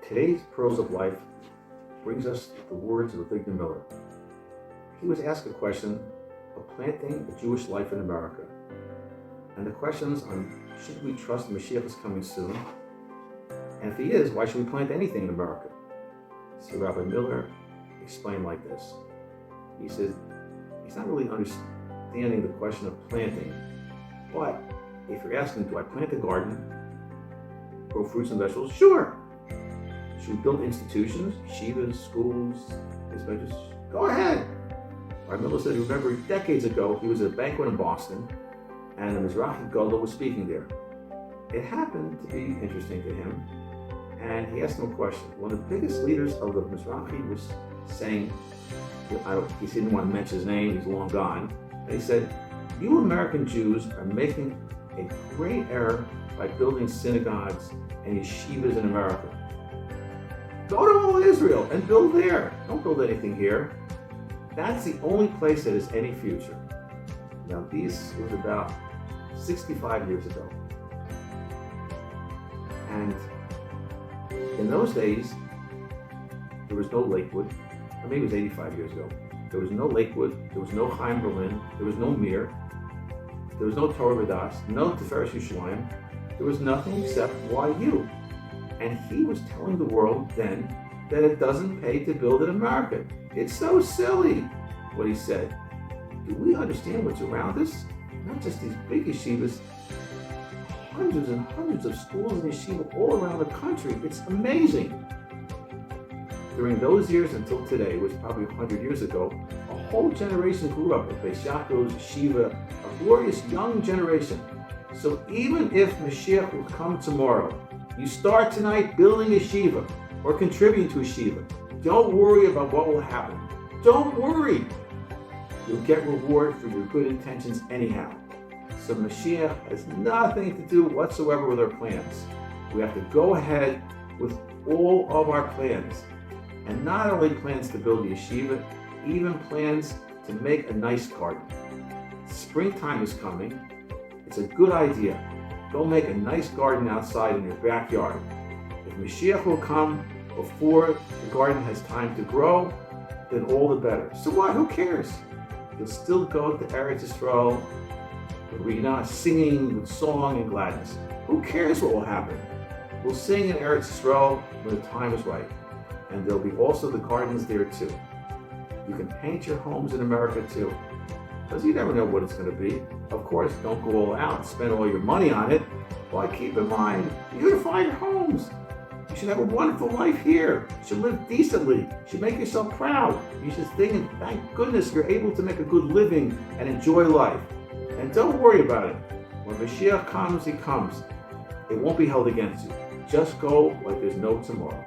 Today's Pearls of Life brings us the words of Rabbi Miller. He was asked a question of planting a Jewish life in America. And the questions on should we trust Mashiach is coming soon? And if he is, why should we plant anything in America? So Rabbi Miller explained like this. He says he's not really understanding the question of planting, but if you're asking, do I plant a garden, grow fruits and vegetables? Sure. Should we build institutions, yeshivas, schools, dispensaries? Go ahead. Rabbi Miller said, remember decades ago, he was at a banquet in Boston, and the Mizrahi Gadol was speaking there. It happened to be interesting to him, and he asked him a question. One of the biggest leaders of the Mizrahi was saying, he didn't want to mention his name, he's long gone, and he said, you American Jews are making a great error by building synagogues and yeshivas in America. Go to all Israel and build there. Don't build anything here. That's the only place that has any future. Now, this was about 65 years ago. And in those days, there was no Lakewood. Or maybe it was 85 years ago. There was no Lakewood. There was no Chaim Berlin. There was no Mir. There was no Torah Vodaas. No Tiferes Yerushalayim. There was nothing except YU. And he was telling the world then that it doesn't pay to build in America. It's so silly, what he said. Do we understand what's around us? Not just these big yeshivas, hundreds and hundreds of schools and yeshiva all around the country. It's amazing. During those years until today, which was probably 100 years ago, a whole generation grew up at Beis Yaakov's yeshiva, a glorious young generation. So even if Mashiach will come tomorrow, you start tonight building a yeshiva or contributing to a yeshiva. Don't worry about what will happen. Don't worry. You'll get reward for your good intentions anyhow. So Mashiach has nothing to do whatsoever with our plans. We have to go ahead with all of our plans. And not only plans to build a yeshiva, even plans to make a nice garden. Springtime is coming. It's a good idea. Go make a nice garden outside in your backyard. If Mashiach will come before the garden has time to grow, then all the better. So what? Who cares? You'll still go to Eretz Yisrael, the arena, singing with song and gladness. Who cares what will happen? We'll sing in Eretz Yisrael when the time is right. And there'll be also the gardens there too. You can paint your homes in America too. Because you never know what it's going to be. Of course, don't go all out and spend all your money on it. But keep in mind, beautify your homes. You should have a wonderful life here. You should live decently. You should make yourself proud. You should think, and thank goodness you're able to make a good living and enjoy life. And don't worry about it. When Mashiach comes, he comes. It won't be held against you. Just go like there's no tomorrow.